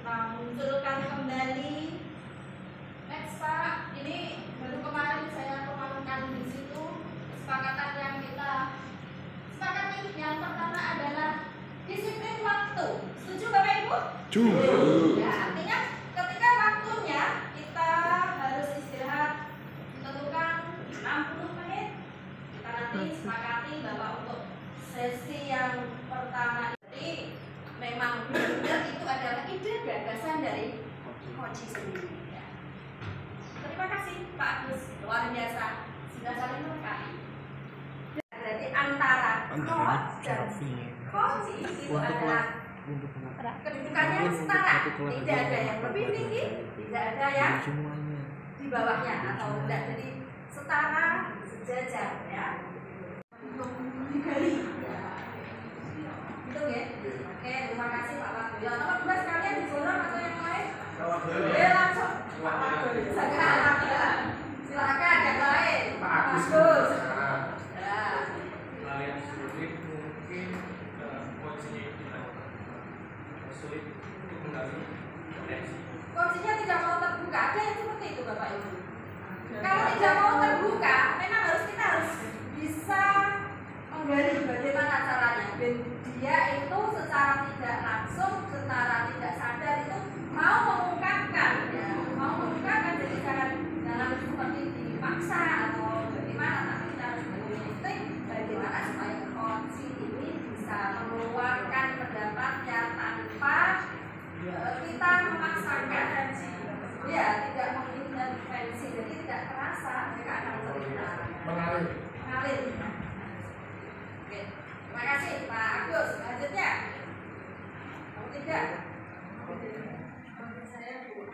munculkan kembali. Next Pak, ini baru kemarin saya kemalukan di situ kesepakatan yang kita sepakati. Yang pertama adalah disiplin waktu. Setuju Bapak Ibu? Setuju. Ya, artinya ketika waktunya kita harus istirahat tentukan 60 menit. Kita nanti sepakati bahwa untuk sesi yang pertama ini memang benar itu adalah ide gagasan dari Koji sendiri. Ya. Terima kasih Pak Agus, luar biasa sudah saling melengkapi. Berarti antara Coach dan Koji itu adalah kedudukannya setara, tidak ada yang lebih tinggi, tidak ada yang di bawahnya atau tidak, jadi setara, sejajar ya. Untuk digali. Gitu ya. Oke, terima kasih Pak Wardoyo. Nomor 2 sekalian diborong atau yang lain? Langsung Pak Wardoyo. Silakan yang lain. Pak Agus. Ya. Yang sulit mungkin coachnya sulit untuk mengalami potensi. Coachnya tidak mau terbuka. Ada yang seperti itu Bapak Ibu. Kalau tidak mau terbuka, memang kita harus bisa menggali bagaimana caranya. Dan dia itu secara tidak langsung, secara tidak sadar itu mau mengungkapkan, ya, mau mengungkapkan. Jadi jangan seperti dipaksa atau bagaimana, tapi kita harus mengingatkan bagaimana supaya coach ini bisa mengeluarkan pendapatnya tanpa kita memaksakan, ya, tidak mengintervensi, jadi tidak terasa mereka akan cerita mengalir. Oke, terima kasih Pak Agus. Selanjutnya, nomor 3. Menurut saya Bu,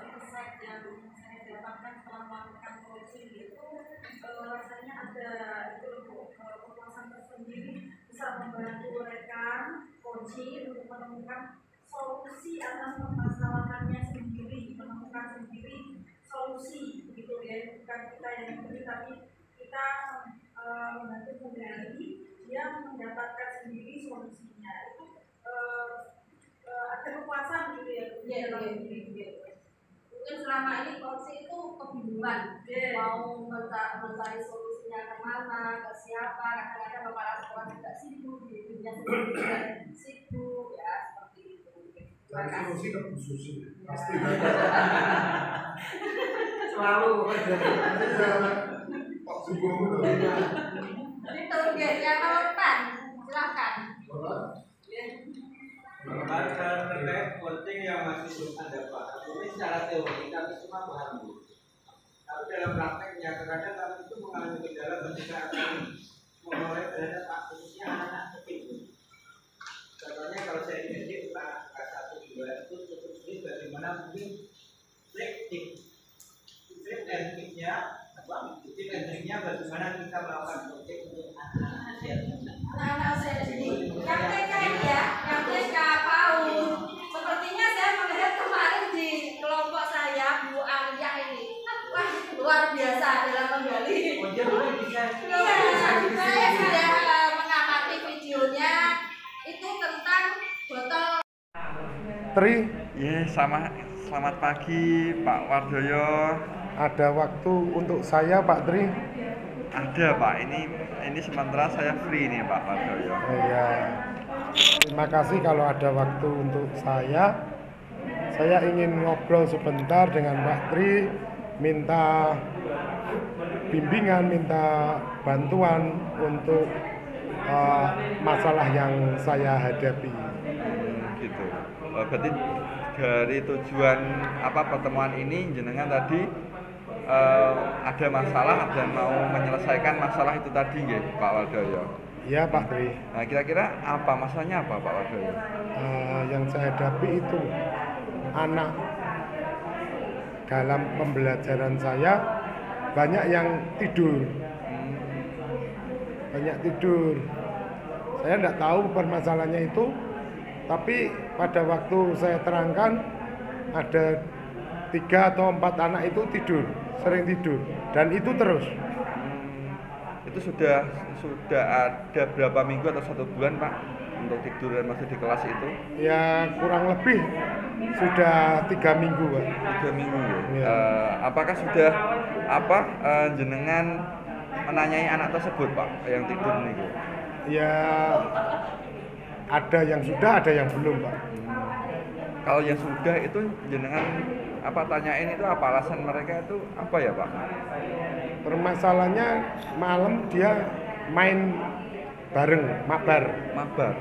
insight yang saya dapatkan setelah melakukan coaching itu rasanya ada kepuasan tersendiri, bisa membantu rekan coaching untuk menemukan solusi atas permasalahannya sendiri, menemukan sendiri solusi, begitu ya, bukan kita yang memberi tapi kita membantu menggali, dia mendapatkan sendiri solusinya. Itu ada kepuasan gitu ya. Mungkin selama ini coaching itu kebingungan, mau mencari solusinya kemana, ke siapa. Kadang-kadang kepala sekolah juga sibuk, dirinya sendiri juga sibuk, ya seperti itu. Cari solusi ke Bu Susi pasti. Selalu Pak Sugeng Ini targetnya nomor 4, silakan. terkait coaching yang masih belum ada Pak. Ini secara teori kami cuma paham. Tapi dalam prakteknya kadang-kadang kami itu mengalami kendala ketika akan memulai terhadap aktivitasnya anak-anak kecil. Contohnya kalau saya didik kelas 1, 2 itu cukup sulit bagaimana mungkin trik and triknya bagaimana kita melakukan coaching untuk anak-anak Anak-anak sendiri. Yang TK ini ya, yang TK PAUD. Sepertinya saya melihat kemarin di kelompok saya Bu Alia ini. Wah, luar biasa dalam menggali. Iya, saya sudah mengamati videonya. Itu tentang botol. Tri, Ya, selamat pagi Pak Wardoyo. ada waktu untuk saya Pak Tri? Ada Pak, ini sementara saya free nih Pak Wardoyo. Iya. Terima kasih kalau ada waktu untuk saya. Saya ingin ngobrol sebentar dengan Pak Tri, minta bimbingan, minta bantuan untuk masalah yang saya hadapi. Gitu. Berarti dari tujuan pertemuan ini jenengan tadi ada masalah dan mau menyelesaikan masalah itu tadi nggih Pak Wardoyo. Iya Pak Tri. Nah, kira-kira apa masalahnya apa Pak Wardoyo? Yang saya hadapi itu anak dalam pembelajaran saya banyak yang tidur. Saya tidak tahu permasalahannya itu, tapi pada waktu saya terangkan ada 3 atau 4 anak itu sering tidur, dan itu terus. Itu sudah ada berapa minggu atau 1 bulan Pak? untuk tidur dan masih di kelas itu? Ya kurang lebih sudah 3 minggu, Pak. 3 minggu ya. Iya. Apakah sudah jenengan menanyai anak tersebut, Pak, yang tidur niku? Ya ada yang sudah, ada yang belum, Pak. Kalau yang sudah itu jenengan tanyain itu apa alasan mereka itu apa ya, Pak? Permasalahannya malam dia main bareng, mabar. Mabar.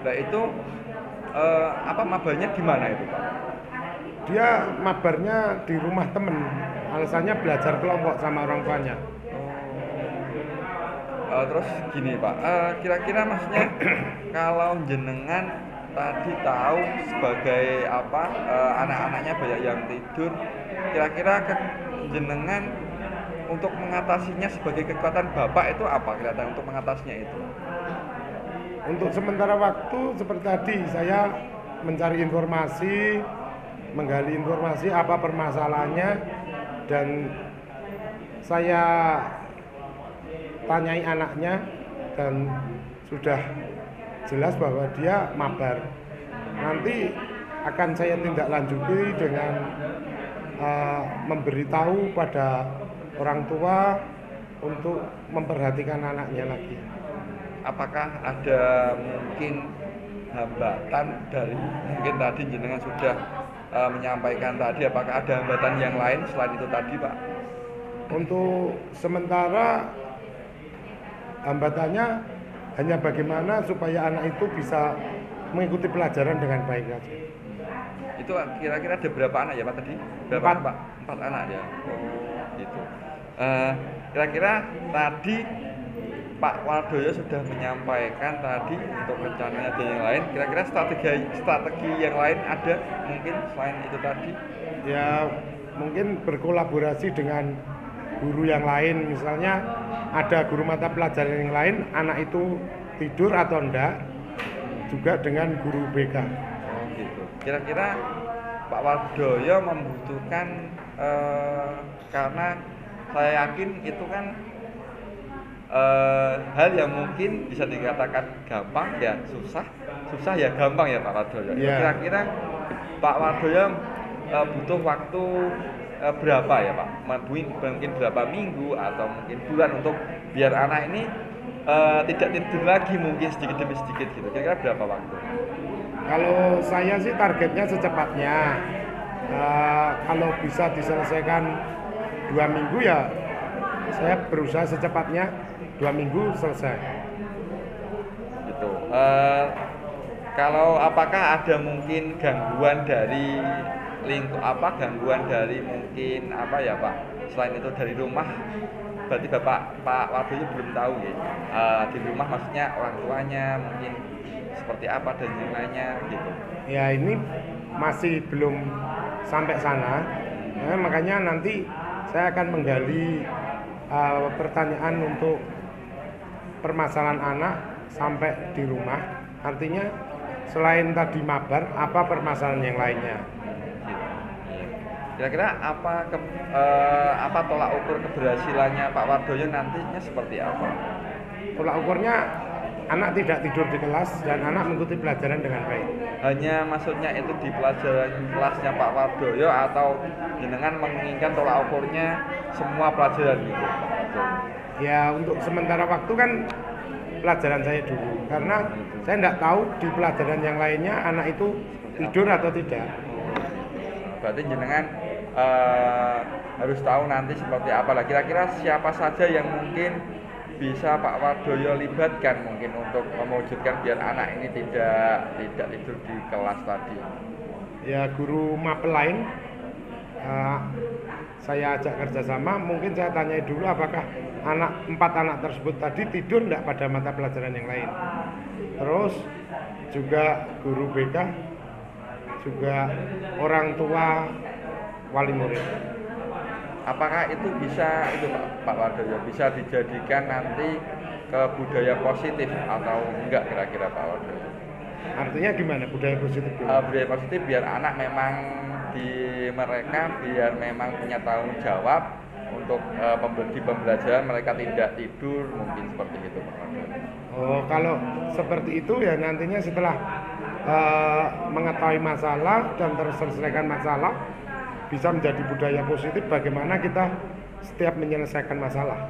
Nah itu mabarnya di mana itu, Pak? Dia mabarnya di rumah temen. Alasannya belajar kelompok sama orang tuanya. Terus gini, Pak, kira-kira maksudnya kalau jenengan tadi tahu sebagai anak-anaknya banyak yang tidur, kira-kira jenengan untuk mengatasinya sebagai kekuatan bapak itu apa kira-kira untuk mengatasinya itu? Untuk sementara waktu seperti tadi saya mencari informasi, menggali informasi apa permasalahannya, dan saya tanyai anaknya dan sudah jelas bahwa dia mabar. Nanti akan saya tindak lanjuti dengan memberitahu pada orang tua untuk memperhatikan anaknya lagi. Apakah ada mungkin hambatan dari mungkin tadi jenengan sudah menyampaikan tadi, apakah ada hambatan yang lain selain itu tadi, Pak? Untuk sementara hambatannya hanya bagaimana supaya anak itu bisa mengikuti pelajaran dengan baik saja. Itu kira-kira ada berapa anak ya, Pak, tadi? Berapa, 4. Pak? 4 anak ya. Gitu. Kira-kira tadi Pak Wardoyo sudah menyampaikan tadi untuk rencananya dan yang lain. Kira-kira strategi yang lain ada mungkin selain itu tadi? Ya mungkin berkolaborasi dengan guru yang lain, misalnya ada guru mata pelajaran yang lain, anak itu tidur atau enggak, juga dengan guru BK. Oh gitu. Kira-kira Pak Wardoyo membutuhkan karena saya yakin itu kan hal yang mungkin bisa dikatakan gampang ya susah ya gampang ya Pak Wardoyo. Yeah. Kira-kira Pak Wardoyo butuh waktu berapa ya Pak? Mungkin berapa minggu atau mungkin bulan untuk biar anak ini tidak tidur lagi mungkin sedikit demi sedikit gitu. Kira-kira berapa waktu? Kalau saya sih targetnya secepatnya. Kalau bisa diselesaikan 2 minggu ya saya berusaha secepatnya 2 minggu selesai. Gitu. Kalau apakah ada mungkin gangguan dari gangguan dari mungkin ya Pak? Selain itu dari rumah, berarti Pak Wardoyo belum tahu ya. Di rumah maksudnya orang tuanya mungkin seperti apa dan yang lainnya gitu. Ya ini masih belum sampai sana. Makanya nanti saya akan menggali pertanyaan untuk permasalahan anak sampai di rumah. Artinya selain tadi mabar, apa permasalahan yang lainnya? Kira-kira apa tolak ukur keberhasilannya Pak Wardoyo nantinya seperti apa? Tolak ukurnya anak tidak tidur di kelas dan anak mengikuti pelajaran dengan baik. Hanya maksudnya itu di pelajaran kelasnya Pak Wardoyo atau jenengan menginginkan tolak ukurnya semua pelajaran gitu Pak Wardoyo? Ya untuk sementara waktu kan pelajaran saya dulu, karena saya tidak tahu di pelajaran yang lainnya anak itu tidur atau tidak. Berarti jenengan harus tahu nanti seperti apa lah. Kira-kira siapa saja yang mungkin bisa Pak Wardoyo libatkan mungkin untuk mewujudkan biar anak ini tidak tidur di kelas tadi? Ya guru mapel lain saya ajak kerjasama. Mungkin saya tanya dulu apakah 4 anak tersebut tadi tidur tidak pada mata pelajaran yang lain. Terus juga guru BK, juga orang tua wali murid. Apakah itu bisa Pak Wardoyo bisa dijadikan nanti ke budaya positif atau enggak kira-kira Pak Wardoyo? Artinya gimana budaya positif? Budaya positif biar anak memang mereka biar memang punya tanggung jawab untuk di pembelajaran mereka tidak tidur, mungkin seperti itu Pak Wardoyo. Oh, kalau seperti itu ya nantinya setelah mengetahui masalah dan terselesaikan masalah bisa menjadi budaya positif bagaimana kita setiap menyelesaikan masalah.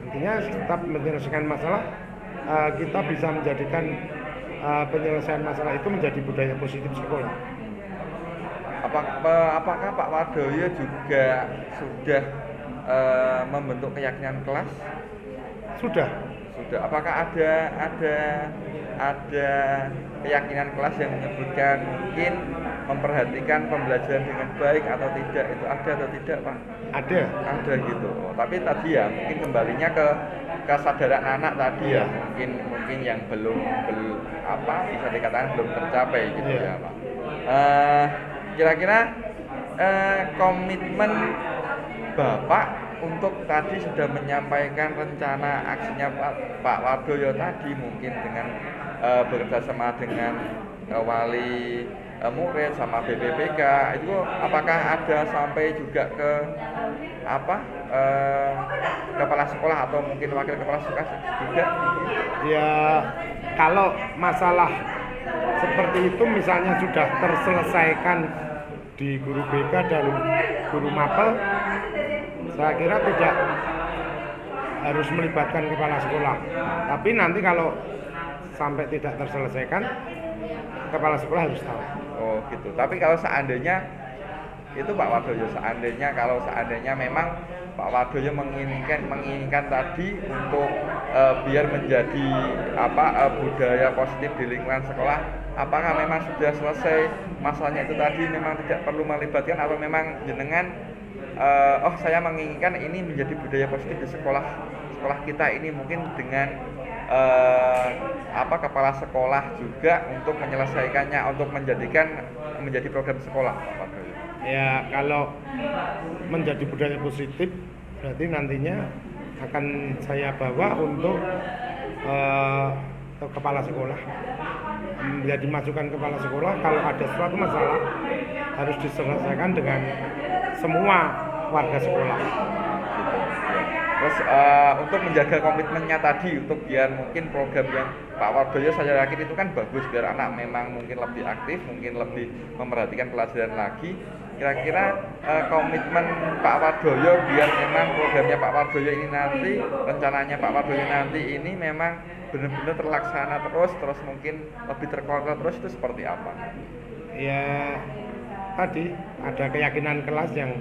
Nantinya setiap menyelesaikan masalah kita bisa menjadikan penyelesaian masalah itu menjadi budaya positif sekolah. Apakah Pak Wardoyo juga sudah membentuk keyakinan kelas? Sudah. Apakah ada keyakinan kelas yang menyebutkan mungkin memperhatikan pembelajaran dengan baik atau tidak, itu ada atau tidak Pak? Ada gitu. Oh, tapi tadi ya mungkin kembalinya ke kesadaran anak tadi ya, mungkin yang belum bisa dikatakan belum tercapai gitu ya Pak. Kira-kira komitmen Bapak untuk tadi sudah menyampaikan rencana aksinya Pak Wardoyo tadi, mungkin dengan bekerjasama dengan wali murid sama BPPK, itu apakah ada sampai juga ke kepala sekolah atau mungkin wakil kepala sekolah juga? Ya, kalau masalah seperti itu misalnya sudah terselesaikan di guru BK dan guru mapel, saya kira tidak harus melibatkan kepala sekolah. Tapi nanti kalau sampai tidak terselesaikan, kepala sekolah harus tahu. Oh gitu. Tapi kalau seandainya itu Pak Wardoyo, seandainya memang Pak Wardoyo menginginkan tadi untuk biar menjadi budaya positif di lingkungan sekolah, apakah memang sudah selesai masalahnya itu tadi, memang tidak perlu melibatkan, atau memang jenengan saya menginginkan ini menjadi budaya positif di sekolah kita ini, mungkin dengan kepala sekolah juga untuk menyelesaikannya, untuk menjadi program sekolah Pak Wardoyo. Ya, kalau menjadi budaya positif berarti nantinya akan saya bawa untuk ke kepala sekolah, menjadi masukan kepala sekolah. Kalau ada suatu masalah harus diselesaikan dengan semua warga sekolah. Terus untuk menjaga komitmennya tadi, untuk biar mungkin program yang Pak Wardoyo saya yakin itu kan bagus, biar anak memang mungkin lebih aktif, mungkin lebih memperhatikan pelajaran lagi. Kira-kira komitmen Pak Wardoyo biar memang programnya Pak Wardoyo ini nanti, rencananya Pak Wardoyo nanti ini memang benar-benar terlaksana terus mungkin lebih terkontrol terus, itu seperti apa? Ya, tadi ada keyakinan kelas yang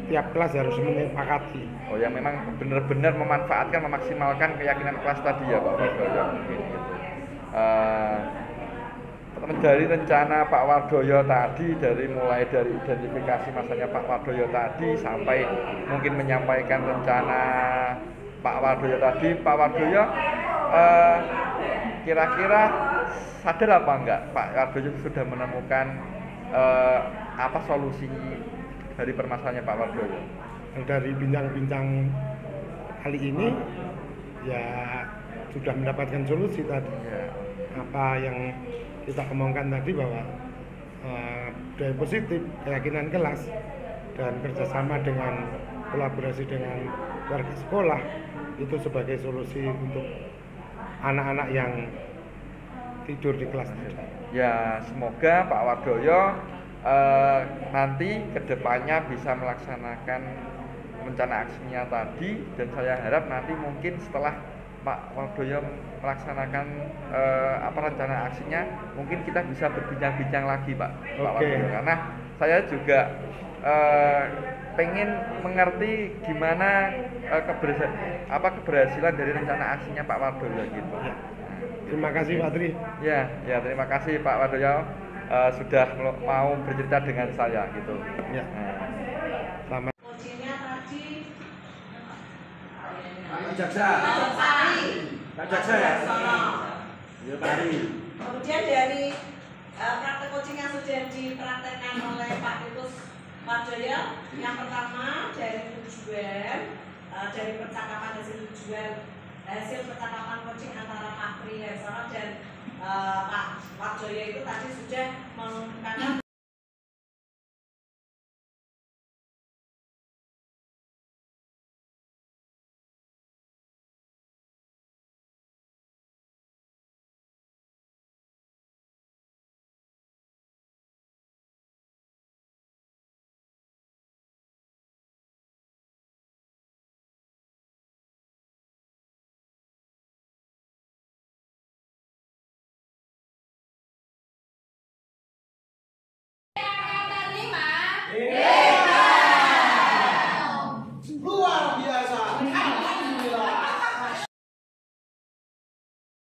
tiap kelas harus menyepakati. Oh ya, memang benar-benar memanfaatkan, memaksimalkan keyakinan kelas tadi ya Pak Wardoyo, mungkin gitu. Dari rencana Pak Wardoyo tadi, mulai dari identifikasi masanya Pak Wardoyo tadi sampai mungkin menyampaikan rencana Pak Wardoyo tadi, Pak Wardoyo kira-kira sadar apa enggak Pak Wardoyo sudah menemukan apa solusi dari permasalahannya Pak Wardoyo? Dari bincang-bincang kali ini ya sudah mendapatkan solusi tadi. Ya. Apa yang kita omongkan tadi bahwa budaya positif, keyakinan kelas, dan kerjasama dengan kolaborasi dengan warga sekolah itu sebagai solusi untuk anak-anak yang tidur di kelas tadi. Ya, semoga Pak Wardoyo nanti kedepannya bisa melaksanakan rencana aksinya tadi, dan saya harap nanti mungkin setelah Pak Wardoyo melaksanakan rencana aksinya, mungkin kita bisa berbincang-bincang lagi Pak Wardoyo, karena saya juga pengen mengerti gimana keberhasilan dari rencana aksinya Pak Wardoyo gitu. Ya. Terima kasih Pak Tri. Ya, terima kasih Pak Wardoyo sudah mau bercerita dengan saya gitu. Ya. Selamat. Kuncinya tadi Pak Jaksa. Pak Jaksa. Ya tadi. Kemudian dari praktek coaching yang sudah dipraktekkan oleh Pak Titus Wardoyo, yang pertama dari tujuan, dari percakapan hasil percakapan coaching antara Pak Tri Harsono dan Pak Wardoyo itu tadi sudah mengungkapkan Amin.